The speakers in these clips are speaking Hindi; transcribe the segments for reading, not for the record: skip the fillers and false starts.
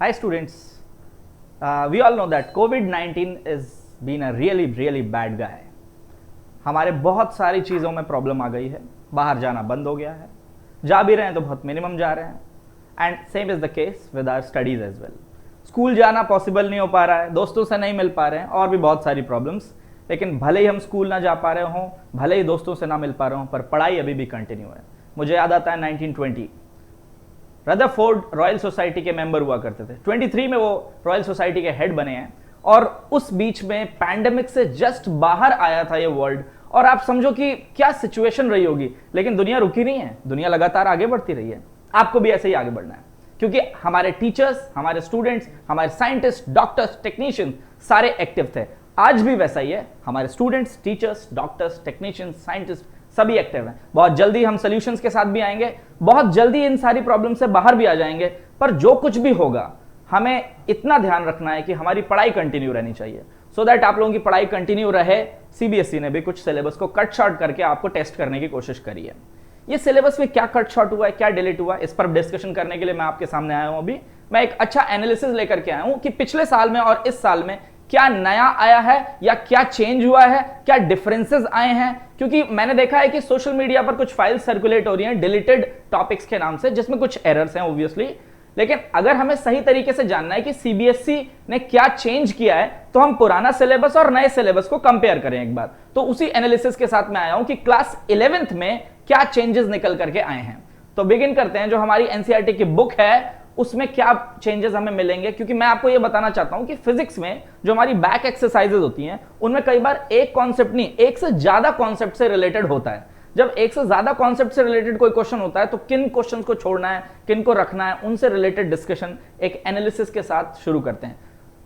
Hi students, we all know that COVID-19 has been a really bad guy. हमारे बहुत सारी चीज़ों में प्रॉब्लम आ गई है, बाहर जाना बंद हो गया है, जा भी रहे हैं तो बहुत मिनिमम जा रहे हैं, and same is the case with our studies as well. School जाना पॉसिबल नहीं हो पा रहा है, दोस्तों से नहीं मिल पा रहे हैं और भी बहुत सारी प्रॉब्लम्स. लेकिन भले ही हम स्कूल ना जा पा रहे हों, भले ही दोस्तों से ना मिल पा रहे हों, पर पढ़ाई अभी भी कंटिन्यू है. मुझे याद आता है 1920 रदरफोर्ड रॉयल सोसाइटी के मेंबर हुआ करते थे. 23 में वो रॉयल सोसाइटी के हेड बने हैं और उस बीच में पैंडेमिक से जस्ट बाहर आया था ये वर्ल्ड. और आप समझो कि क्या सिचुएशन रही होगी. लेकिन दुनिया रुकी नहीं है, दुनिया लगातार आगे बढ़ती रही है. आपको भी ऐसे ही आगे बढ़ना है, क्योंकि हमारे टीचर्स, हमारे स्टूडेंट्स, हमारे साइंटिस्ट, डॉक्टर्स, टेक्नीशियंस सारे एक्टिव थे. आज भी वैसा ही है. हमारे students, teachers, doctors, technicians, scientist सभी एक्टिव हैं. बहुत जल्दी हम सॉल्यूशंस के साथ भी आएंगे, बहुत जल्दी इन सारी प्रॉब्लम से बाहर भी आ जाएंगे. पर जो कुछ भी होगा, हमें इतना ध्यान रखना है कि हमारी पढ़ाई कंटिन्यू रहनी चाहिए, सो दैट आप लोगों की पढ़ाई कंटिन्यू रहे. सीबीएसई ने भी कुछ सिलेबस को कट शॉर्ट करके आपको टेस्ट करने की कोशिश करी है. ये सिलेबस में क्या कट शॉर्ट हुआ है, क्या डिलीट हुआ, इस पर डिस्कशन करने के लिए मैं आपके सामने आया हूं. अभी मैं एक अच्छा एनालिसिस लेकर के आया हूं कि पिछले साल में और इस साल में क्या नया आया है या क्या चेंज हुआ है, क्या डिफरेंसेस आए हैं. क्योंकि मैंने देखा है कि सोशल मीडिया पर कुछ फाइल्स सर्कुलेट हो रही हैं डिलीटेड टॉपिक्स के नाम से, जिसमें कुछ एरर्स हैं ऑब्वियसली. लेकिन अगर हमें सही तरीके से जानना है कि सीबीएसई ने क्या चेंज किया है, तो हम पुराना सिलेबस और नए सिलेबस को कंपेयर करें एक बार. तो उसी एनालिसिस के साथ मैं आया हूं कि क्लास 11th में क्या चेंजेस निकल करके आए हैं. तो बिगिन करते हैं. जो हमारी एनसीईआरटी की बुक है उसमें क्या चेंजेस हमें मिलेंगे, क्योंकि मैं आपको यह बताना चाहता हूं कि फिजिक्स में जो हमारी बैक एक्सरसाइजेज होती हैं उनमें कई बार एक कॉन्सेप्ट नहीं, एक से ज्यादा कॉन्सेप्ट से रिलेटेड होता है. जब एक से ज्यादा कॉन्सेप्ट से रिलेटेड कोई क्वेश्चन होता है तो किन क्वेश्चन को छोड़ना है, किन को रखना है, उनसे रिलेटेड डिस्कशन एक एनालिसिस के साथ शुरू करते हैं.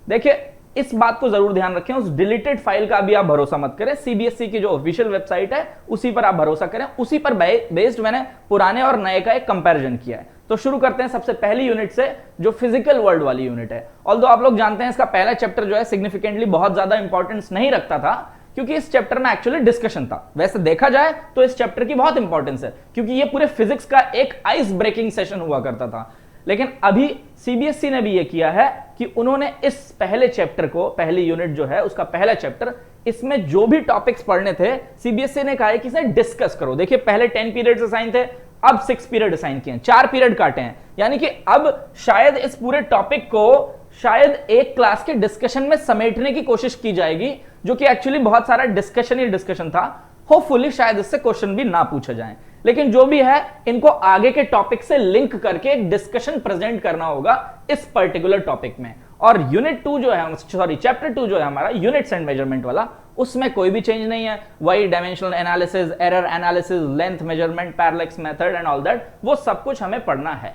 देखिए, इस बात को जरूर ध्यान रखें, उस डिलीटेड फाइल का भी आप भरोसा मत करें. सीबीएसई की जो ऑफिशियल वेबसाइट है उसी पर आप भरोसा करें. उसी पर बेस्ड मैंने पुराने और नए का एक कंपैरिजन किया है. तो शुरू करते हैं सबसे पहली यूनिट से, जो फिजिकल वर्ल्ड वाली यूनिट है. ऑल्दो आप लोग जानते हैं इसका पहला चैप्टर जो है सिग्निफिकेंटली बहुत ज्यादा इंपॉर्टेंस नहीं रखता था, क्योंकि इस चैप्टर में एक्चुअली डिस्कशन था. वैसे देखा जाए तो इस चैप्टर की बहुत इंपॉर्टेंस है, क्योंकि ये पूरे फिजिक्स का एक आइस ब्रेकिंग सेशन हुआ करता था. लेकिन अभी सीबीएसई ने भी ये किया है कि उन्होंने इस पहले चैप्टर को, पहली यूनिट जो है उसका पहला चैप्टर, इसमें जो भी टॉपिक्स पढ़ने थे सीबीएसई ने कहा है कि इसे डिस्कस करो. देखिए, पहले 10 पीरियड्स असाइन थे, अब 6 पीरियड असाइन किए हैं, 4 पीरियड काटे हैं. यानी कि अब शायद इस पूरे टॉपिक को शायद एक क्लास के डिस्कशन में समेटने की कोशिश की जाएगी, जो कि एक्चुअली बहुत सारा डिस्कशन ही डिस्कशन था. होपफुली शायद इससे क्वेश्चन भी ना पूछे जाएं. लेकिन जो भी है, इनको आगे के टॉपिक से लिंक करके एक डिस्कशन प्रेजेंट करना होगा इस पर्टिकुलर टॉपिक में. और यूनिट 2 जो है, सॉरी चैप्टर 2 जो है हमारा यूनिट्स एंड मेजरमेंट वाला, उसमें कोई भी चेंज नहीं है. वही dimensional analysis, error analysis, length measurement, parallax method and all that, वो सब कुछ हमें पढ़ना है.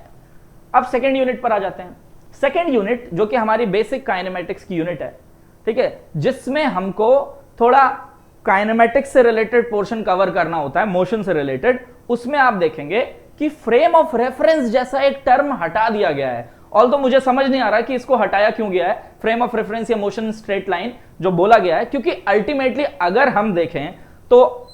अब सेकेंड यूनिट पर आ जाते हैं. सेकेंड यूनिट जो कि हमारी बेसिक काइनेमेटिक्स की यूनिट है, ठीक है, जिसमें हमको थोड़ा काइनेमेटिक्स से रिलेटेड पोर्शन कवर करना होता है, मोशन से रिलेटेड. उसमें आप देखेंगे कि फ्रेम ऑफ रेफरेंस जैसा एक टर्म हटा दिया गया है. ऑल्दो मुझे समझ नहीं आ रहा कि इसको हटाया क्यों गया है, फ्रेम ऑफ रेफरेंस या मोशन स्ट्रेट लाइन जो बोला गया है, क्योंकि अल्टीमेटली अगर हम देखें तो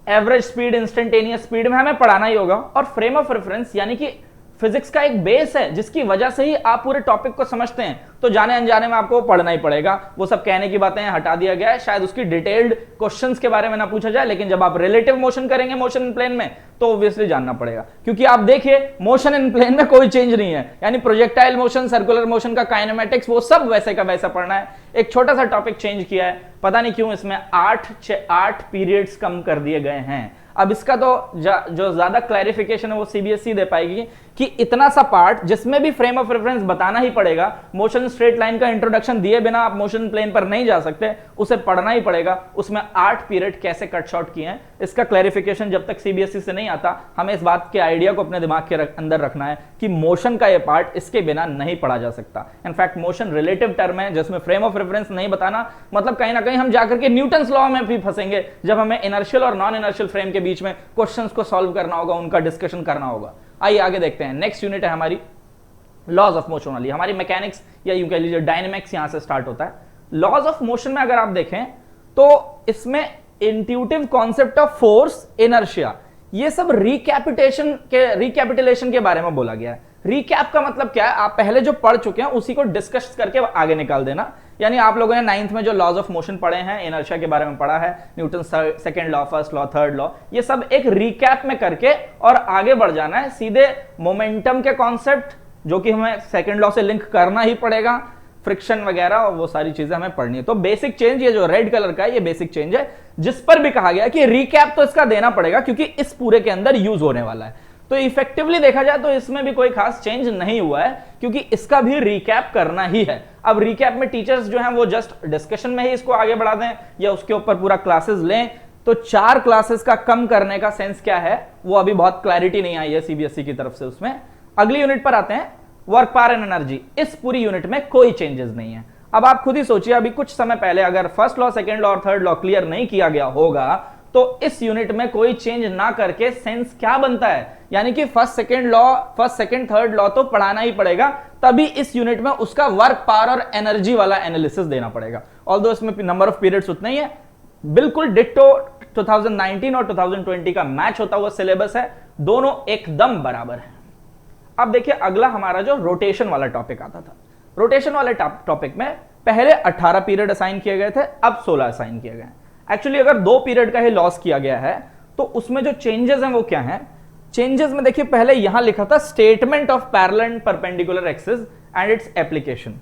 एवरेज स्पीड, इंस्टेंटेनियस स्पीड में हमें पढ़ाना ही होगा. और फ्रेम ऑफ रेफरेंस यानी कि फिजिक्स का एक बेस है, जिसकी वजह से ही आप पूरे टॉपिक को समझते हैं. तो जाने अनजाने में आपको पढ़ना ही पड़ेगा. वो सब कहने की बातें हटा दिया गया है. शायद उसकी डिटेल्ड क्वेश्चंस के बारे में ना पूछा जाए, लेकिन जब आप रिलेटिव मोशन करेंगे मोशन इन प्लेन में, तो ऑब्वियसली जानना पड़ेगा. क्योंकि आप देखिए, मोशन इन प्लेन में कोई चेंज नहीं है, यानी प्रोजेक्टाइल मोशन, सर्कुलर मोशन का काइनेमेटिक्स, वो सब वैसे का वैसा पढ़ना है. एक छोटा सा टॉपिक चेंज किया है, पता नहीं क्यों इसमें 8 पीरियड्स कम कर दिए गए हैं. अब इसका तो जो ज्यादा क्लैरिफिकेशन है वो सीबीएसई दे पाएगी कि इतना सा पार्ट जिसमें भी फ्रेम ऑफ रेफरेंस बताना ही पड़ेगा. मोशन स्ट्रेट लाइन का इंट्रोडक्शन दिए बिना आप मोशन प्लेन पर नहीं जा सकते, उसे पढ़ना ही पड़ेगा. उसमें 8 पीरियड कैसे कट शॉर्ट किए हैं, इसका क्लैरिफिकेशन जब तक सीबीएसई से नहीं आता, हमें इस बात के आइडिया को अपने दिमाग के अंदर रखना है कि मोशन का यह पार्ट इसके बिना नहीं पढ़ा जा सकता. इनफैक्ट मोशन रिलेटिव टर्म है, जिसमें फ्रेम ऑफ रेफरेंस नहीं बताना, मतलब कहीं ना कहीं हम जाकर के न्यूटन्स लॉ में भी फंसेंगे, जब हमें इनर्शियल और नॉन इनर्शियल फ्रेम के बीच में क्वेश्चंस को सॉल्व करना होगा, उनका डिस्कशन करना होगा. आइए आगे देखते हैं. नेक्स्ट यूनिट है हमारी लॉज ऑफ मोशन वाली. हमारी मैकेनिक्स या यूं कह लीजिए डायनेमिक्स यहां से स्टार्ट होता है. लॉज ऑफ मोशन में अगर आप देखें तो इसमें intuitive concept of force, inertia, ये सब रिकैपिटुलेशन के बारे में बोला गया है. रिकैप का मतलब क्या है, आप पहले जो पढ़ चुके हैं उसी को डिस्कस करके आगे निकाल देना। यानी आप लोगों ने 9th में जो लॉज ऑफ मोशन पढ़े हैं, इनर्शिया के बारे में पढ़ा है, Newton second law, first law, third law, ये सब एक रिकैप में करके और आगे बढ़ जाना है सीधे मोमेंटम के कॉन्सेप्ट, जो कि हमें सेकंड लॉ से लिंक करना ही पड़ेगा, फ्रिक्शन वगैरह और वो सारी चीजें हमें पढ़नी है। तो बेसिक चेंज ये जो रेड कलर का है, ये बेसिक चेंज है, जिस पर भी कहा गया कि रिकैप तो इसका देना पड़ेगा क्योंकि इस पूरे के अंदर यूज होने वाला है। तो इफेक्टिवली देखा जाए तो इसमें भी कोई खास चेंज नहीं हुआ है क्योंकि इसका भी रिकैप करना ही है। अब रिकैप में टीचर्स जो हैं वो जस्ट डिस्कशन में ही इसको आगे बढ़ा दें या उसके ऊपर पूरा क्लासेस लें, तो 4 क्लासेस का कम करने का सेंस क्या है वो अभी बहुत क्लैरिटी नहीं आई है सीबीएसई की तरफ से उसमें। अगली यूनिट पर आते हैं, वर्क पावर एंड एनर्जी। इस पूरी यूनिट में कोई चेंजेस नहीं है। अब आप खुद ही सोचिए, अभी कुछ समय पहले अगर फर्स्ट लॉ, सेकंड लॉ और थर्ड लॉ क्लियर नहीं किया गया होगा तो इस यूनिट में कोई चेंज ना करके सेंस क्या बनता है, यानी कि फर्स्ट सेकंड थर्ड लॉ तो पढ़ाना ही पड़ेगा, तभी इस यूनिट में उसका वर्क पावर और एनर्जी वाला एनालिसिस देना पड़ेगा। ऑल्दो इसमें नंबर ऑफ पीरियड्स उतना ही है, बिल्कुल डिट्टो 2019 और 2020 का मैच होता हुआ सिलेबस है, दोनों एकदम बराबर है। अब देखिए अगला हमारा जो रोटेशन वाला टॉपिक आता था, रोटेशन वाले टॉपिक में पहले 18 पीरियड असाइन किए गए थे, अब 16 असाइन किए गए हैं। एक्चुअली अगर 2 पीरियड का ही लॉस किया गया है तो उसमें जो चेंजेस हैं वो क्या हैं? चेंजेस में देखिए पहले यहां लिखा था statement of parallel and perpendicular axis and its application,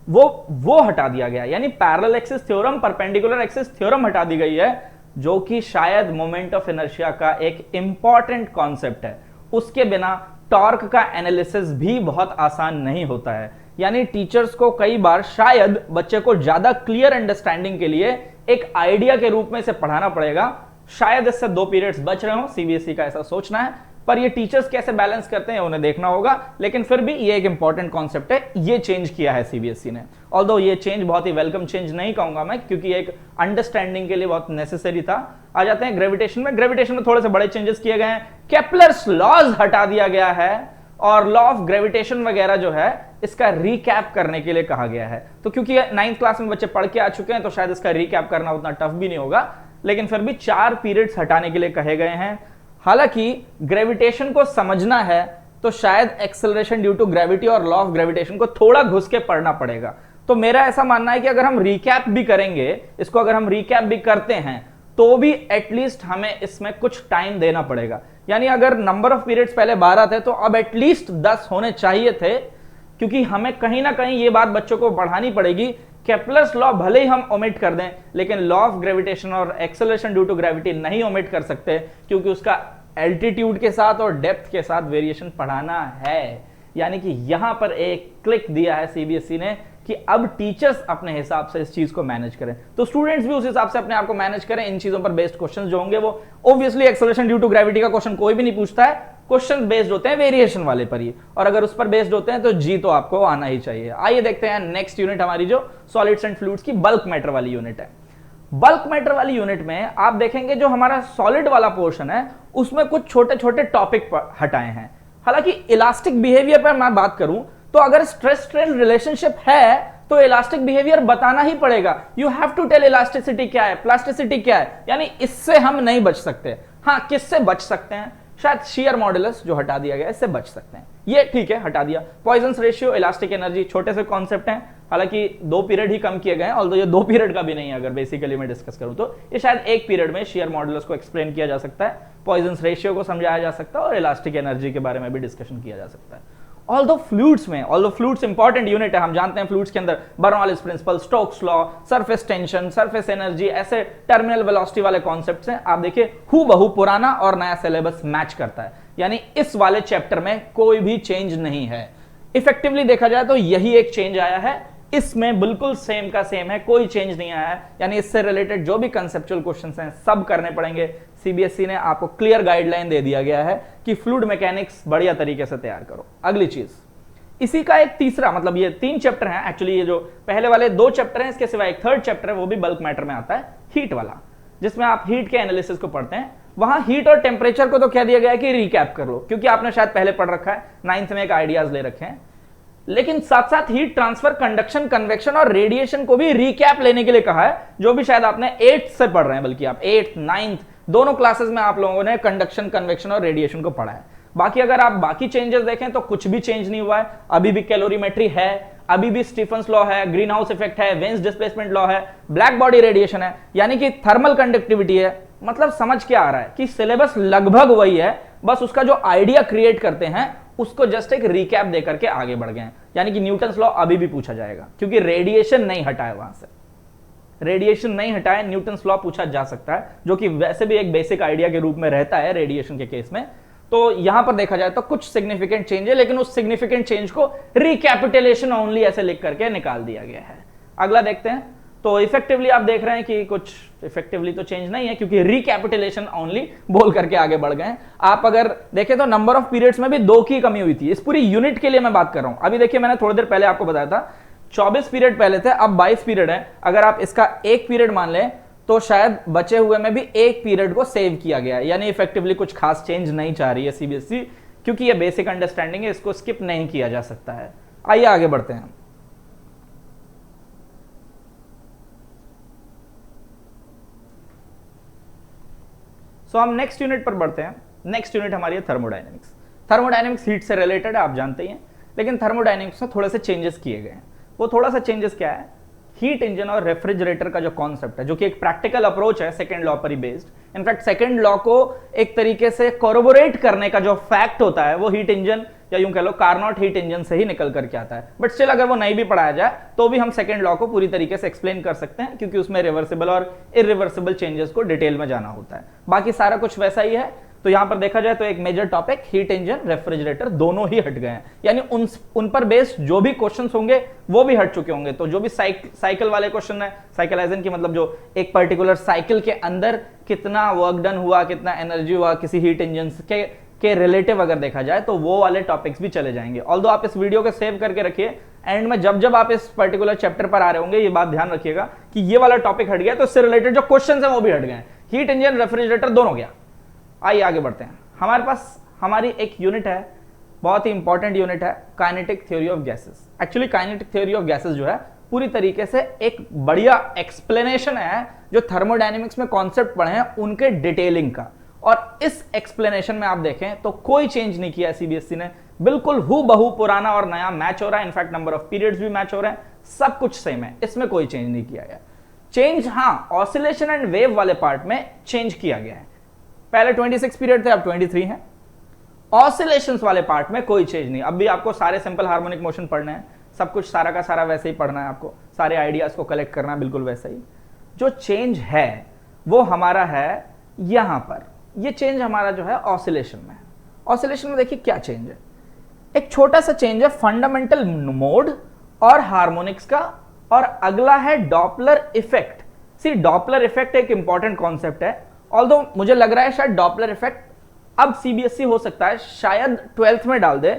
वो हटा दिया गया, यानी parallel axis theorem, perpendicular axis theorem हटा दी गई है, जो कि शायद मोमेंट ऑफ इनर्शिया का एक इंपॉर्टेंट कॉन्सेप्ट है। उसके बिना टॉर्क का एनालिसिस भी बहुत आसान नहीं होता है, यानी टीचर्स को कई बार शायद बच्चे को ज्यादा क्लियर अंडरस्टैंडिंग के लिए एक आइडिया के रूप में इसे पढ़ाना पड़ेगा। शायद इससे 2 पीरियड्स बच रहे हो, सीबीएसई का ऐसा सोचना है, पर ये टीचर्स कैसे बैलेंस करते हैं उन्हें देखना होगा। लेकिन फिर भी ये एक इंपॉर्टेंट कॉन्सेप्ट है, ये चेंज किया है सीबीएसई ने। ऑल्दो ये चेंज बहुत ही वेलकम चेंज नहीं कहूंगा मैं, क्योंकि एक अंडरस्टैंडिंग के लिए बहुत नेसेसरी था। आ जाते हैं ग्रेविटेशन में। ग्रेविटेशन में थोड़े से बड़े चेंजेस किए गए हैं, केपलर्स लॉज हटा दिया गया है और लॉ ऑफ ग्रेविटेशन वगैरह जो है इसका रिकैप करने के लिए कहा गया है। तो क्योंकि 9th क्लास में बच्चे पढ़ के आ चुके हैं तो शायद इसका रिकैप करना उतना टफ भी नहीं होगा, लेकिन फिर भी 4 पीरियड्स हटाने के लिए कहे गए हैं। हालांकि ग्रेविटेशन को समझना है तो शायद एक्सेलरेशन ड्यू टू ग्रेविटी और लॉ ऑफ ग्रेविटेशन को थोड़ा घुस के पढ़ना पड़ेगा। तो मेरा ऐसा मानना है कि अगर हम रिकैप भी करेंगे, इसको अगर हम रिकैप भी करते हैं तो भी एटलीस्ट हमें इसमें कुछ टाइम देना पड़ेगा। यानी अगर नंबर ऑफ पीरियड्स पहले 12 थे तो अब एटलीस्ट 10 होने चाहिए थे, क्योंकि हमें कहीं ना कहीं ये बात बच्चों को पढ़ानी पड़ेगी। केपलर्स लॉ भले ही हम ओमिट कर दें, लेकिन लॉ ऑफ ग्रेविटेशन और एक्सेलरेशन ड्यू टू ग्रेविटी नहीं ओमिट कर सकते, क्योंकि उसका एल्टीट्यूड के साथ और डेप्थ के साथ वेरिएशन पढ़ाना है। यानी कि यहां पर एक क्लिक दिया है सीबीएसई ने कि अब टीचर्स अपने हिसाब से इस चीज को मैनेज करें, तो स्टूडेंट्स भी उस हिसाब से अपने आप को मैनेज करें। इन चीजों पर बेस्ड क्वेश्चंस जो होंगे वो obviously acceleration due to gravity का क्वेश्चन कोई भी नहीं पूछता है, क्वेश्चन बेस्ड होते हैं वेरिएशन वाले पर ही, और अगर उस पर बेस्ड होते हैं तो जी तो आपको आना ही चाहिए। आइए देखते हैं नेक्स्ट यूनिट हमारी जो सॉलिड्स एंड फ्लूइड्स की बल्क मैटर वाली यूनिट है। बल्क मैटर वाली यूनिट में आप देखेंगे जो हमारा सॉलिड वाला पोर्शन है उसमें कुछ छोटे छोटे टॉपिक हटाए हैं। हालांकि इलास्टिक बिहेवियर पर मैं बात करूं तो अगर स्ट्रेस स्ट्रेन रिलेशनशिप है तो इलास्टिक बिहेवियर बताना ही पड़ेगा। You have to tell elasticity क्या है, प्लास्टिसिटी क्या है, यानी इससे हम नहीं बच सकते। हाँ, किससे बच सकते हैं? शायद शियर मॉडुलस जो हटा दिया गया इससे बच सकते हैं, ये ठीक है हटा दिया। पॉइजन रेशियो, इलास्टिक एनर्जी, छोटे से कॉन्सेप्ट हैं, हालांकि 2 पीरियड ही कम किए गए हैं, ऑल्दो ये 2 पीरियड का भी नहीं है। अगर बेसिकली मैं डिस्कस करूं तो ये शायद 1 पीरियड में शियर मॉडुलस को एक्सप्लेन किया जा सकता है, पॉइजन रेशियो को समझाया जा सकता है और इलास्टिक एनर्जी के बारे में भी डिस्कशन किया जा सकता है। ऑल्दो फ्लूइड्स इंपॉर्टेंट यूनिट है, हम जानते हैं फ्लूइड्स के अंदर Bernoulli's principle, Stokes law, surface tension, surface energy, ऐसे टर्मिनल वेलोसिटी वाले कॉन्सेप्ट्स हैं। आप देखिए हूबहू पुराना और नया सिलेबस मैच करता है, यानी इस वाले चैप्टर में कोई भी चेंज नहीं है। इफेक्टिवली देखा जाए तो यही एक चेंज आया है, इसमें बिल्कुल सेम का सेम है, कोई चेंज नहीं आया है। यानी इससे रिलेटेड जो भी कंसेप्चुअल क्वेश्चंस हैं सब करने पड़ेंगे। सीबीएसई ने आपको क्लियर गाइडलाइन दे दिया गया है कि फ्लूइड मैकेनिक्स बढ़िया तरीके से तैयार करो। अगली चीज, इसी का एक तीसरा, मतलब ये 3 चैप्टर हैं एक्चुअली, ये जो पहले वाले 2 चैप्टर हैं इसके सिवा एक 3rd चैप्टर है, वो भी बल्क मैटर में आता है, हीट वाला, जिसमें आप हीट के एनालिसिस को पढ़ते हैं। वहां हीट और टेम्परेचर को तो कह दिया गया है कि रिकैप कर लो, क्योंकि आपने शायद पहले पढ़ रखा है, 9th में एक आइडियाज ले रखे हैं। लेकिन साथ साथ हीट ट्रांसफर, कंडक्शन, कन्वेक्शन और रेडिएशन को भी रिकैप लेने के लिए कहा है, जो भी शायद आपने 8th से पढ़ रहे हैं, बल्कि आप 8th 9th दोनों क्लासेस में आप लोगों ने कंडक्शन, कन्वेक्शन और रेडिएशन को पढ़ा है। बाकी अगर आप बाकी चेंजेस देखें तो कुछ भी चेंज नहीं हुआ है, अभी भी कैलोरीमेट्री है, अभी भी स्टीफन्स लॉ है, ग्रीन हाउस इफेक्ट है, वेन्स डिस्प्लेसमेंट लॉ है, ब्लैक बॉडी रेडिएशन है, यानी कि थर्मल कंडक्टिविटी है। मतलब समझ क्या आ रहा है कि सिलेबस लगभग वही है, बस उसका जो आइडिया क्रिएट करते हैं उसको जस्ट एक रिकैप देकर के आगे बढ़ गए हैं। यानी कि न्यूटन्स लॉ अभी भी पूछा जाएगा, क्योंकि रेडिएशन नहीं हटाए, वहां से रेडिएशन नहीं हटाए, न्यूटन्स लॉ पूछा जा सकता है, जो कि वैसे भी एक बेसिक आइडिया के रूप में रहता है रेडिएशन के केस में। तो यहां पर देखा जाए तो कुछ सिग्निफिकेंट चेंज है, लेकिन उस सिग्निफिकेंट चेंज को रिकैपिटुलेशन ओनली ऐसे लिख करके निकाल दिया गया है। अगला देखते हैं। तो इफेक्टिवली आप देख रहे हैं कि कुछ इफेक्टिवली तो चेंज नहीं है, क्योंकि रिकैपिटुलेशन ओनली बोल करके आगे बढ़ गए। आप अगर देखें तो नंबर ऑफ पीरियड्स में भी 2 की कमी हुई थी। इस पूरी यूनिट के लिए मैं बात कर रहा हूं। अभी देखिए, मैंने थोड़ी देर पहले आपको बताया था 24 पीरियड पहले थे, अब 22 पीरियड है। अगर आप इसका 1 पीरियड मान लें तो शायद बचे हुए में भी 1 पीरियड को सेव किया गया है। यानी इफेक्टिवली कुछ खास चेंज नहीं चाह रही है सीबीएसई, क्योंकि ये बेसिक अंडरस्टैंडिंग है, इसको स्किप नहीं किया जा सकता है। आइए आगे बढ़ते हैं। सो हम नेक्स्ट यूनिट पर बढ़ते हैं। नेक्स्ट यूनिट हमारी है थर्मोडायनेमिक्स। थर्मोडायनेमिक्स हीट से रिलेटेड है, आप जानते ही हैं, लेकिन थर्मोडायनेमिक्स में थोड़े से चेंजेस किए गए हैं। वो थोड़ा सा चेंजेस क्या है, हीट इंजन और रेफ्रिजरेटर का जो कॉन्सेप्ट है, जो कि एक प्रैक्टिकल अप्रोच है सेकंड लॉ पर ही बेस्ड। इनफैक्ट सेकंड लॉ को एक तरीके से कोरोबोरेट करने का जो फैक्ट होता है वो हीट इंजन या यूं कह लो कार्नोट हीट इंजन से ही निकल करके आता है। बट स्टिल अगर वो नहीं भी पढ़ाया जाए तो भी हम सेकंड लॉ को पूरी तरीके से एक्सप्लेन कर सकते हैं, क्योंकि उसमें रिवर्सिबल और इरिवर्सिबल चेंजेस को डिटेल में जाना होता है। बाकी सारा कुछ वैसा ही है। तो यहां पर देखा जाए तो एक major topic heat engine refrigerator दोनों ही हट गए हैं, यानी उन पर बेस्ड जो भी क्वेश्चंस होंगे वो भी हट चुके होंगे। तो जो भी साइकिल वाले क्वेश्चन है, साइकिलाइजेशन की मतलब जो एक पर्टिकुलर साइकिल के अंदर कितना वर्क डन हुआ, कितना एनर्जी हुआ किसी हीट इंजन के रिलेटिव अगर देखा जाए तो वो वाले टॉपिक्स भी चले जाएंगे। ऑल्दो आप इस वीडियो को सेव करके रखिए, एंड में जब आप इस पर्टिकुलर चैप्टर पर आ रहे होंगे ये बात ध्यान रखिएगा कि ये वाला टॉपिक हट गया तो इससे रिलेटेड जो क्वेश्चन है वो भी हट गए। हीट इंजन रेफ्रिजरेटर दोनों गया। आइए आगे बढ़ते हैं। हमारे पास हमारी एक यूनिट है, बहुत ही इंपॉर्टेंट यूनिट है, kinetic theory of gases. Actually kinetic theory of gases जो है पूरी तरीके से एक बढ़िया एक्सप्लेनेशन है जो थर्मोडायनेमिक्स में कॉन्सेप्ट पढ़े हैं उनके डिटेलिंग का। और इस एक्सप्लेनेशन में आप देखें तो कोई चेंज नहीं किया सीबीएसई ने, बिल्कुल हूबहू पुराना और नया मैच हो रहा है। इनफैक्ट नंबर ऑफ पीरियड्स भी मैच हो रहे हैं, सब कुछ सेम है, इसमें कोई चेंज नहीं किया गया। चेंज हाँ ऑसिलेशन एंड वेव वाले पार्ट में चेंज किया गया है। पहले 26 पीरियड थे, अब 23 हैं। ऑसिलेशंस वाले पार्ट में कोई चेंज नहीं। अब भी आपको सारे सिंपल हार्मोनिक मोशन पढ़ने हैं, सब कुछ सारा का सारा वैसे ही पढ़ना है, आपको सारे आइडियाज को कलेक्ट करना है बिल्कुल वैसा ही। जो चेंज है वो हमारा है यहां पर, ये चेंज हमारा जो है ऑसिलेशन में। ऑसिलेशन में देखिए क्या चेंज है, एक छोटा सा चेंज है फंडामेंटल मोड और हार्मोनिक्स का, और अगला है डॉपलर इफेक्ट। सी डॉपलर इफेक्ट एक इंपॉर्टेंट कॉन्सेप्ट है, ऑल्दो मुझे लग रहा है शायद डॉपलर इफेक्ट अब सीबीएसई हो सकता है शायद 12th में डाल दे,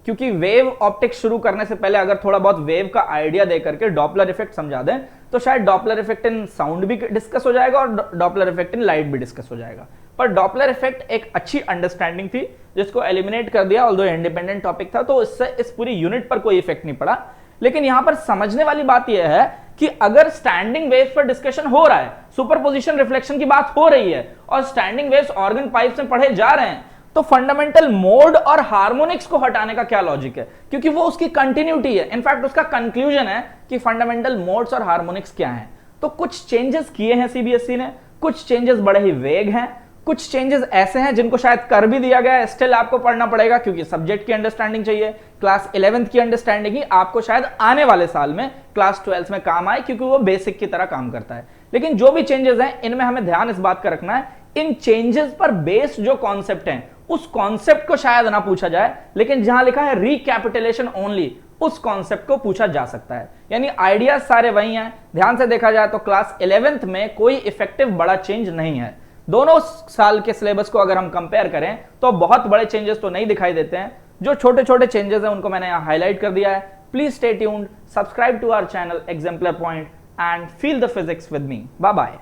क्योंकि वेव ऑप्टिक्स शुरू करने से पहले अगर थोड़ा बहुत वेव का आइडिया दे करके डॉपलर इफेक्ट समझा दें तो शायद डॉपलर इफेक्ट इन साउंड भी डिस्कस हो जाएगा और डॉपलर इफेक्ट इन लाइट भी डिस्कस हो जाएगा। पर डॉपलर इफेक्ट एक अच्छी अंडरस्टैंडिंग थी जिसको एलिमिनेट कर दिया, ऑल्दो इंडिपेंडेंट टॉपिक था, तो इससे इस पूरी यूनिट पर कोई इफेक्ट नहीं पड़ा। लेकिन यहां पर समझने वाली बात यह है कि अगर स्टैंडिंग वेव्स पर डिस्कशन हो रहा है, सुपरपोजिशन रिफ्लेक्शन की बात हो रही है और स्टैंडिंग वेव्स ऑर्गन पाइप्स में पढ़े जा रहे हैं, तो फंडामेंटल मोड और हार्मोनिक्स को हटाने का क्या लॉजिक है, क्योंकि वो उसकी कंटिन्यूटी है। इनफैक्ट उसका कंक्लूजन है कि फंडामेंटल मोड्स और हार्मोनिक्स क्या हैं। तो कुछ चेंजेस किए हैं सीबीएसई ने, कुछ चेंजेस बड़े ही वेग हैं, कुछ चेंजेस ऐसे हैं जिनको शायद कर भी दिया गया है, स्टिल आपको पढ़ना पड़ेगा क्योंकि सब्जेक्ट की अंडरस्टैंडिंग चाहिए। क्लास 11th की अंडरस्टैंडिंग ही आपको शायद आने वाले साल में क्लास 12th में काम आए, क्योंकि वो बेसिक की तरह काम करता है। लेकिन जो भी चेंजेस हैं इनमें हमें ध्यान इस बात का रखना है, इन चेंजेस पर बेस्ड जो कॉन्सेप्ट हैं उस कॉन्सेप्ट को शायद ना पूछा जाए, लेकिन जहां लिखा है रिकैपिटुलेशन ओनली उस कॉन्सेप्ट को पूछा जा सकता है। यानी आइडियाज सारे वही हैं। ध्यान से देखा जाए तो क्लास 11th में कोई इफेक्टिव बड़ा चेंज नहीं है। दोनों साल के सिलेबस को अगर हम कंपेयर करें तो बहुत बड़े चेंजेस तो नहीं दिखाई देते हैं। जो छोटे छोटे चेंजेस हैं उनको मैंने यहां हाईलाइट कर दिया है। Please stay tuned, subscribe to our channel exemplar point and feel the physics with me. Bye bye.